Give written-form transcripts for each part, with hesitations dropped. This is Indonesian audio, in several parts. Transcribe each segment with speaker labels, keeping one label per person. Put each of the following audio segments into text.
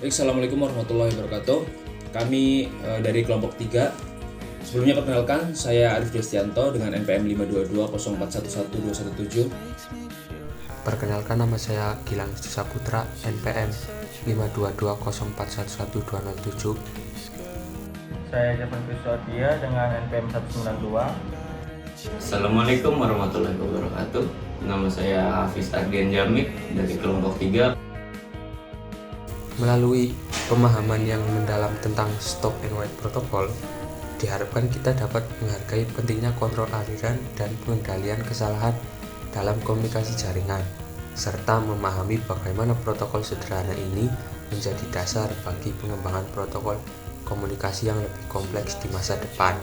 Speaker 1: Assalamualaikum warahmatullahi wabarakatuh. Kami dari kelompok 3. Sebelumnya perkenalkan, saya Arif Destianto dengan NPM 52204111217.
Speaker 2: Perkenalkan, nama saya Gilang Saputra, NPM 52204111207.
Speaker 3: Saya Jafar Kriswadia dengan NPM 192.
Speaker 4: Assalamualaikum warahmatullahi wabarakatuh. Nama saya Hafiz Ardian Jamid dari kelompok 3.
Speaker 2: Melalui pemahaman yang mendalam tentang Stop and Wait Protocol, diharapkan kita dapat menghargai pentingnya kontrol aliran dan pengendalian kesalahan dalam komunikasi jaringan, serta memahami bagaimana protokol sederhana ini menjadi dasar bagi pengembangan protokol komunikasi yang lebih kompleks di masa depan.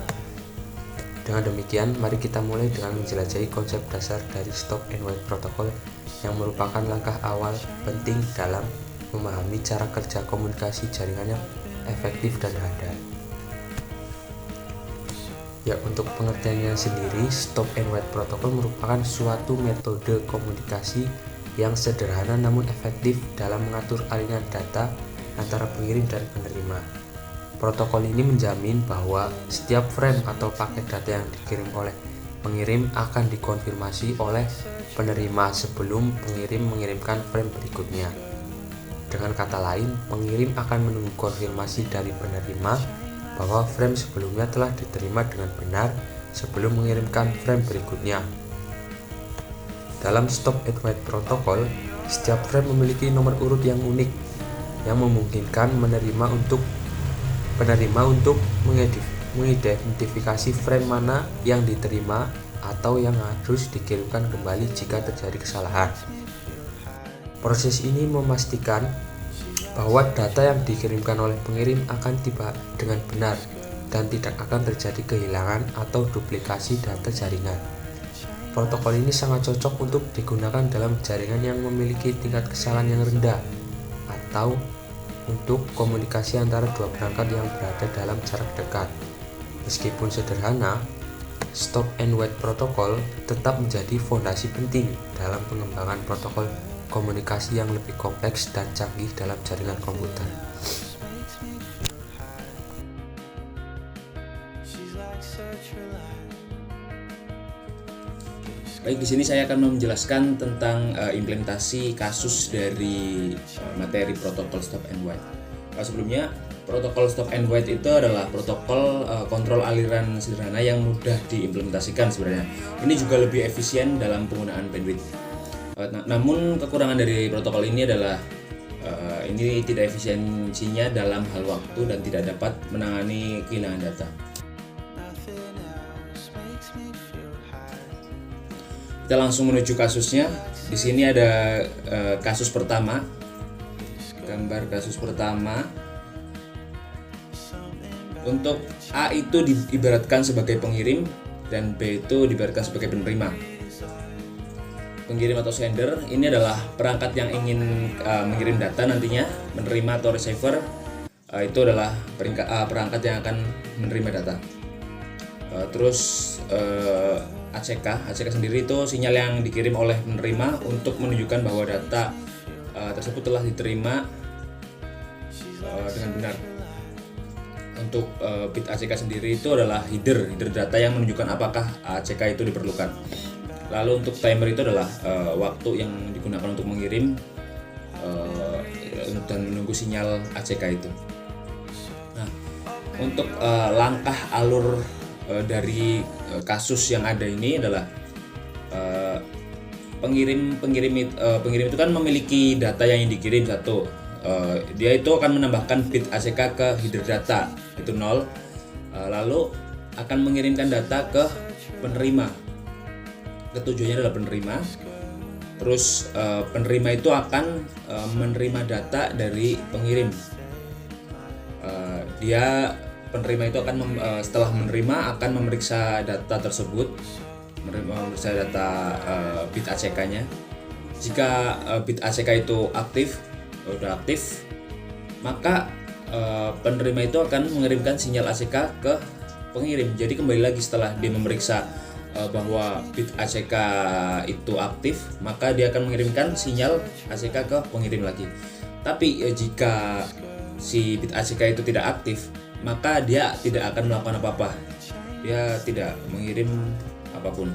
Speaker 2: Dengan demikian, mari kita mulai dengan menjelajahi konsep dasar dari Stop and Wait Protocol yang merupakan langkah awal penting dalam memahami cara kerja komunikasi jaringan yang efektif dan handal. Ya, untuk pengertiannya sendiri, Stop and Wait Protocol merupakan suatu metode komunikasi yang sederhana namun efektif dalam mengatur aliran data antara pengirim dan penerima. Protokol ini menjamin bahwa setiap frame atau paket data yang dikirim oleh pengirim akan dikonfirmasi oleh penerima sebelum pengirim mengirimkan frame berikutnya. Dengan kata lain, pengirim akan menunggu konfirmasi dari penerima bahwa frame sebelumnya telah diterima dengan benar sebelum mengirimkan frame berikutnya. Dalam Stop and Wait Protocol, setiap frame memiliki nomor urut yang unik yang memungkinkan penerima untuk mengidentifikasi frame mana yang diterima atau yang harus dikirimkan kembali jika terjadi kesalahan. Proses ini memastikan bahwa data yang dikirimkan oleh pengirim akan tiba dengan benar dan tidak akan terjadi kehilangan atau duplikasi data jaringan. Protokol ini sangat cocok untuk digunakan dalam jaringan yang memiliki tingkat kesalahan yang rendah atau untuk komunikasi antara dua perangkat yang berada dalam jarak dekat. Meskipun sederhana, Stop and Wait Protocol tetap menjadi fondasi penting dalam pengembangan protokol komunikasi yang lebih kompleks dan canggih dalam jaringan komputer.
Speaker 1: Baik, di sini saya akan menjelaskan tentang implementasi kasus dari materi protokol Stop and Wait. Sebelumnya, protokol Stop and Wait itu adalah protokol kontrol aliran sederhana yang mudah diimplementasikan sebenarnya. Ini juga lebih efisien dalam penggunaan bandwidth. Namun kekurangan dari protokol ini adalah ini tidak efisiensinya dalam hal waktu dan tidak dapat menangani kehilangan data. Kita langsung menuju kasusnya. Di sini ada kasus pertama, gambar kasus pertama. Untuk A itu diibaratkan sebagai pengirim dan B itu diibaratkan sebagai penerima. Pengirim atau sender ini adalah perangkat yang ingin mengirim data nantinya. Menerima atau receiver itu adalah perangkat yang akan menerima data. Terus ACK sendiri itu sinyal yang dikirim oleh penerima untuk menunjukkan bahwa data tersebut telah diterima dengan benar. Untuk bit ACK sendiri itu adalah header data yang menunjukkan apakah ACK itu diperlukan. Lalu untuk timer itu adalah waktu yang digunakan untuk mengirim dan menunggu sinyal ACK itu. Nah, untuk langkah alur dari kasus yang ada ini adalah pengirim itu kan memiliki data yang dikirim satu. Dia itu akan menambahkan bit ACK ke header data itu 0, lalu akan mengirimkan data ke penerima. Ketujuannya adalah penerima. Terus penerima itu akan menerima data dari pengirim. Penerima itu akan setelah menerima akan memeriksa data tersebut, memeriksa data bit ACK-nya. Jika bit ACK itu sudah aktif, maka penerima itu akan mengirimkan sinyal ACK ke pengirim. Jadi kembali lagi setelah dia memeriksa bahwa bit ACK itu aktif, maka dia akan mengirimkan sinyal ACK ke pengirim lagi. Tapi jika si bit ACK itu tidak aktif, maka dia tidak akan melakukan apa-apa. Dia tidak mengirim apapun.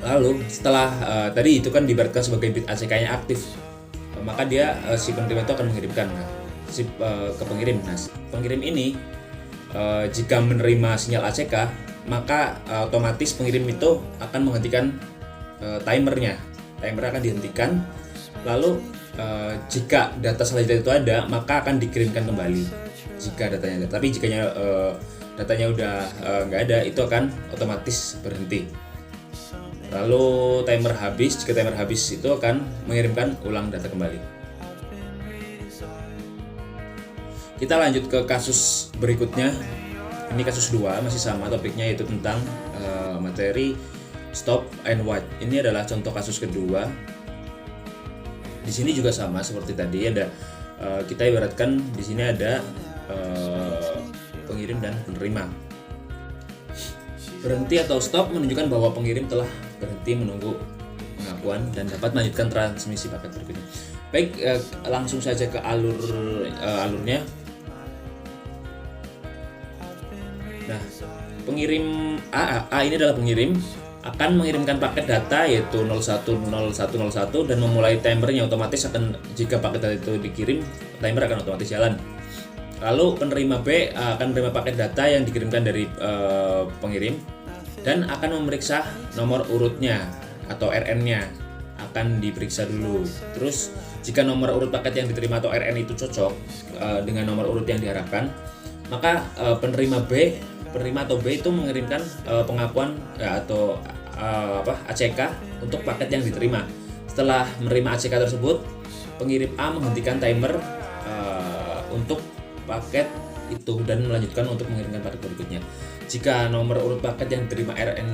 Speaker 1: Lalu setelah tadi itu kan diibaratkan sebagai bit ACK-nya aktif, maka dia si penerima itu akan mengirimkan ke pengirim. Nah, pengirim ini jika menerima sinyal ACK, maka otomatis pengirim itu akan menghentikan timernya. Timer akan dihentikan. Lalu jika data selanjutnya itu ada, maka akan dikirimkan kembali jika datanya ada. Tapi jika datanya udah nggak ada, itu akan otomatis berhenti. Lalu timer habis, jika timer habis itu akan mengirimkan ulang data kembali. Kita lanjut ke kasus berikutnya. Ini kasus 2, masih sama topiknya, yaitu tentang materi stop and wait. Ini adalah contoh kasus kedua. Di sini juga sama seperti tadi, ada kita ibaratkan di sini ada pengirim dan penerima. Berhenti atau stop menunjukkan bahwa pengirim telah berhenti menunggu pengakuan dan dapat melanjutkan transmisi paket berikutnya. Baik, langsung saja ke alurnya. Nah, pengirim A ini adalah pengirim akan mengirimkan paket data yaitu 010101 dan memulai timernya. Otomatis akan, jika paket data itu dikirim, timer akan otomatis jalan. Lalu penerima B akan menerima paket data yang dikirimkan dari pengirim dan akan memeriksa nomor urutnya atau RN-nya, akan diperiksa dulu. Terus jika nomor urut paket yang diterima atau RN itu cocok dengan nomor urut yang diharapkan, maka penerima atau B itu mengirimkan pengakuan atau ACK untuk paket yang diterima. Setelah menerima ACK tersebut, pengirim A menghentikan timer untuk paket itu dan melanjutkan untuk mengirimkan paket berikutnya. Jika nomor urut paket yang diterima RN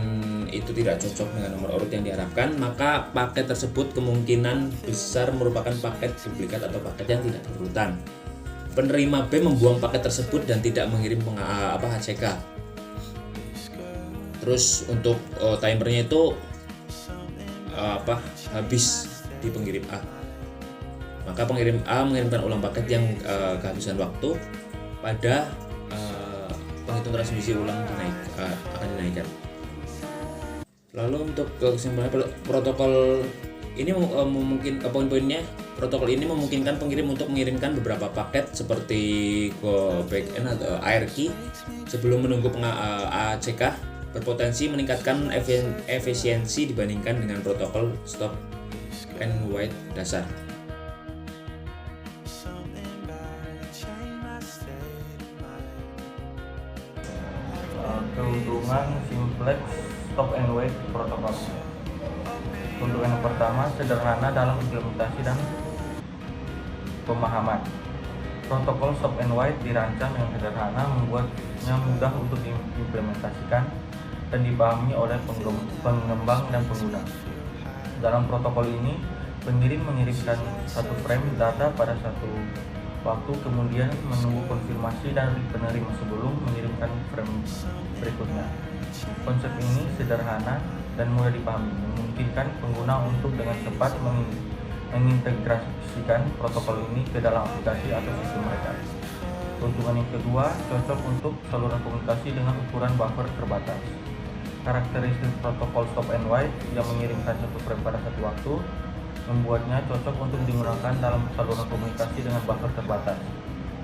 Speaker 1: itu tidak cocok dengan nomor urut yang diharapkan, maka paket tersebut kemungkinan besar merupakan paket duplikat atau paket yang tidak berurutan. Penerima B membuang paket tersebut dan tidak mengirim ACK. Terus untuk timernya itu habis di pengirim A. Maka pengirim A mengirimkan ulang paket yang kehabisan waktu pada penghitung transmisi ulang akan dinaikkan. Lalu untuk kesimpulannya, protokol ini poin-poinnya, protokol ini memungkinkan pengirim untuk mengirimkan beberapa paket seperti ke backend atau ARQ sebelum menunggu ACK, berpotensi meningkatkan efisiensi dibandingkan dengan protokol stop and wait dasar.
Speaker 3: Keuntungan simplex stop and wait protokol. Keuntungan yang pertama, sederhana dalam implementasi dan pemahaman. Protokol stop and wait dirancang dengan sederhana, membuatnya mudah untuk diimplementasikan dan dipahami oleh pengembang dan pengguna. Dalam protokol ini, pengirim mengirimkan satu frame data pada satu waktu, kemudian menunggu konfirmasi dari penerima sebelum mengirimkan frame berikutnya. Konsep ini sederhana dan mudah dipahami, memungkinkan pengguna untuk dengan cepat mengintegrasikan protokol ini ke dalam aplikasi atau sistem mereka. Keuntungan yang kedua, cocok untuk saluran komunikasi dengan ukuran buffer terbatas. Karakteristik protokol stop and wait yang mengirimkan satu frame pada satu waktu membuatnya cocok untuk digunakan dalam saluran komunikasi dengan buffer terbatas.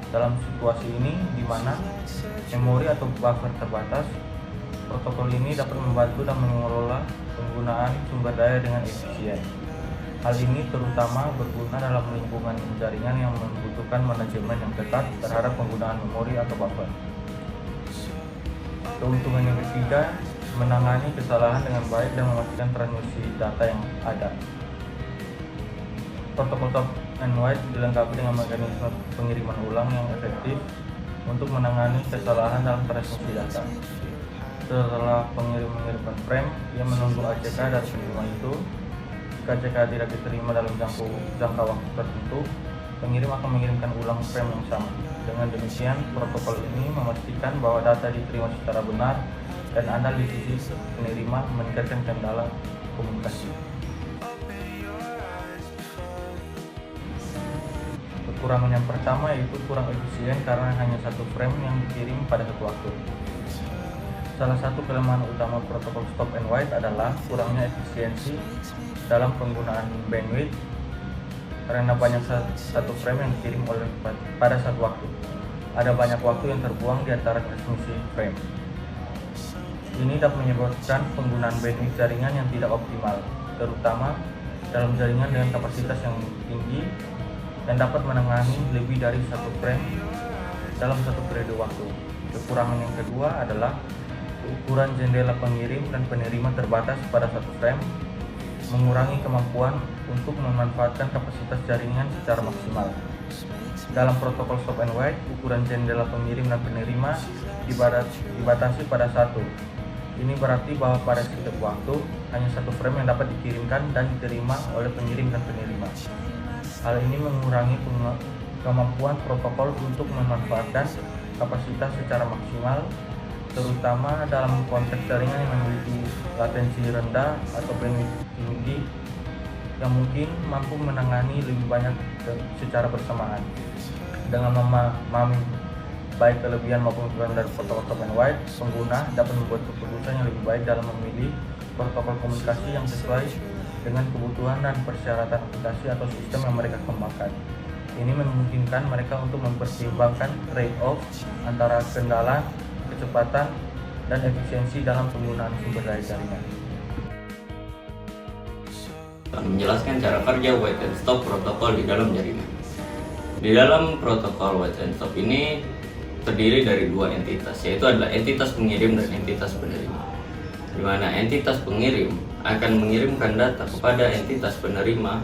Speaker 3: Dalam situasi ini, di mana memori atau buffer terbatas, protokol ini dapat membantu dan mengelola penggunaan sumber daya dengan efisien. Hal ini terutama berguna dalam lingkungan jaringan yang membutuhkan manajemen yang ketat terhadap penggunaan memori atau buffer. Keuntungan yang ketiga, menangani kesalahan dengan baik dan memastikan transmisi data yang ada. Protokol stop and wait dilengkapi dengan mekanisme pengiriman ulang yang efektif untuk menangani kesalahan dalam transmisi data. Setelah pengirim mengirimkan frame, ia menunggu ACK dari penerima itu. Jika ACK tidak diterima dalam jangka waktu tertentu, pengirim akan mengirimkan ulang frame yang sama. Dengan demikian, protokol ini memastikan bahwa data diterima secara benar dan analisis penerima meningkatkan kendala komunikasi. Kekurangan yang pertama yaitu kurang efisien karena hanya satu frame yang dikirim pada satu waktu. Salah satu kelemahan utama protokol stop and wait adalah kurangnya efisiensi dalam penggunaan bandwidth karena banyak satu frame yang dikirim pada satu waktu. Ada banyak waktu yang terbuang di antara transmisi frame. Ini dapat menyebabkan penggunaan bandwidth jaringan yang tidak optimal, terutama dalam jaringan dengan kapasitas yang tinggi dan dapat menangani lebih dari satu frame dalam satu periode waktu. Kekurangan yang kedua adalah ukuran jendela pengirim dan penerima terbatas pada satu frame, mengurangi kemampuan untuk memanfaatkan kapasitas jaringan secara maksimal. Dalam protokol stop and wait, ukuran jendela pengirim dan penerima dibatasi pada satu. Ini berarti bahwa pada setiap waktu hanya satu frame yang dapat dikirimkan dan diterima oleh pengirim dan penerima. Hal ini mengurangi kemampuan protokol untuk memanfaatkan kapasitas secara maksimal, terutama dalam konteks jaringan yang memiliki latensi rendah atau bandwidth tinggi yang mungkin mampu menangani lebih banyak secara bersamaan. Dengan memahami baik kelebihan maupun kekurangan dari protokol stop and wait, pengguna dapat membuat keputusan yang lebih baik dalam memilih protokol komunikasi yang sesuai dengan kebutuhan dan persyaratan aplikasi atau sistem yang mereka kembangkan. Ini memungkinkan mereka untuk mempertimbangkan trade-off antara kendala, kecepatan, dan efisiensi dalam penggunaan sumber daya jaringan.
Speaker 4: Menjelaskan cara kerja wait and stop protokol di dalam jaringan. Di dalam protokol wait and stop ini terdiri dari dua entitas, yaitu adalah entitas pengirim dan entitas penerima. Di mana entitas pengirim akan mengirimkan data kepada entitas penerima,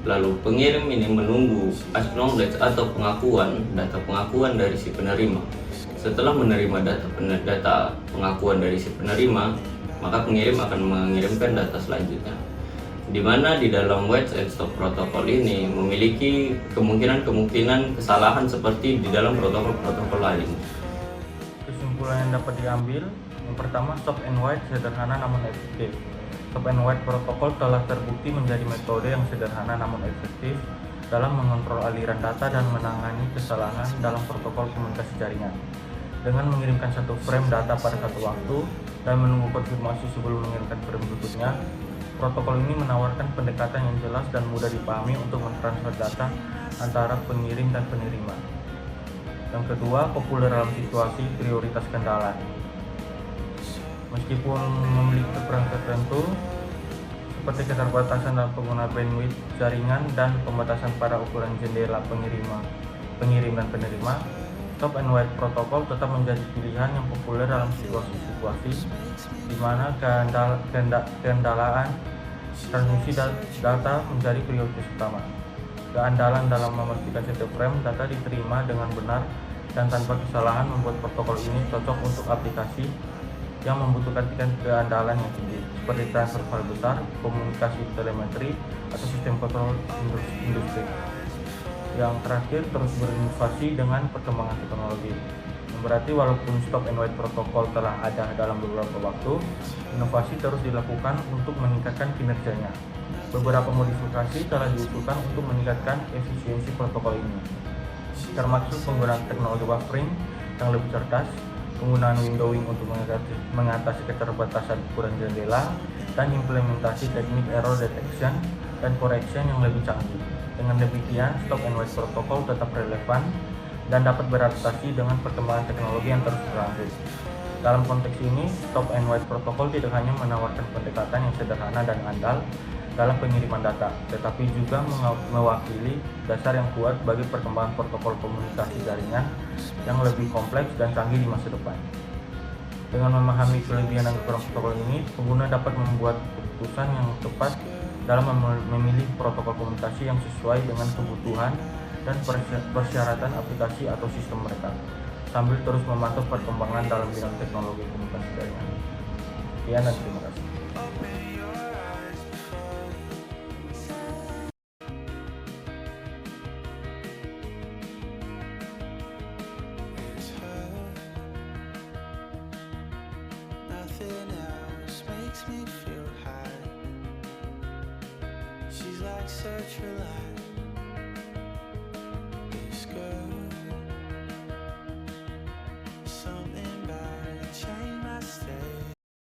Speaker 4: lalu pengirim ini menunggu acknowledge atau pengakuan data pengakuan dari si penerima. Setelah menerima data pengakuan dari si penerima, maka pengirim akan mengirimkan data selanjutnya. Di mana di dalam wait and stop protokol ini memiliki kemungkinan kesalahan seperti di dalam protokol-protokol lain.
Speaker 3: Kesimpulan yang dapat diambil, yang pertama, stop and wait sederhana namun efektif. Stop and wait protokol telah terbukti menjadi metode yang sederhana namun efektif dalam mengontrol aliran data dan menangani kesalahan dalam protokol komunikasi jaringan. Dengan mengirimkan satu frame data pada satu waktu dan menunggu konfirmasi sebelum mengirimkan frame berikutnya, protokol ini menawarkan pendekatan yang jelas dan mudah dipahami untuk mentransfer data antara pengirim dan penerima. Yang kedua, populer dalam situasi prioritas kendala. Meskipun memiliki kekurangan tertentu seperti keterbatasan dalam penggunaan bandwidth jaringan dan pembatasan pada ukuran jendela pengirim dan penerima, stop and wait protokol tetap menjadi pilihan yang populer dalam situasi-situasi di mana keandalan transmisi data menjadi prioritas utama. Keandalan dalam memastikan setiap frame data diterima dengan benar dan tanpa kesalahan membuat protokol ini cocok untuk aplikasi yang membutuhkan keandalan yang tinggi, seperti transfer file besar, komunikasi telemetri, atau sistem kontrol industri. Yang terakhir, terus berinovasi dengan perkembangan teknologi. Berarti walaupun stop and wait protokol telah ada dalam beberapa waktu, inovasi terus dilakukan untuk meningkatkan kinerjanya. Beberapa modifikasi telah diusulkan untuk meningkatkan efisiensi protokol ini, termasuk penggunaan teknologi buffering yang lebih cerdas, penggunaan windowing untuk mengatasi keterbatasan ukuran jendela, dan implementasi teknik error detection dan correction yang lebih canggih. Dengan demikian, stop and wait protokol tetap relevan dan dapat beradaptasi dengan perkembangan teknologi yang terus berlanjut. Dalam konteks ini, stop and wait protokol tidak hanya menawarkan pendekatan yang sederhana dan andal dalam pengiriman data, tetapi juga mewakili dasar yang kuat bagi perkembangan protokol komunikasi jaringan yang lebih kompleks dan canggih di masa depan. Dengan memahami kelebihan dan kekurangan protokol ini, pengguna dapat membuat keputusan yang tepat dalam memilih protokol komunikasi yang sesuai dengan kebutuhan dan persyaratan aplikasi atau sistem mereka, sambil terus memantau perkembangan dalam bidang teknologi komunikasi jaringan. Sekian dan terima kasih.
Speaker 5: Nothing else makes me feel high. She's like such a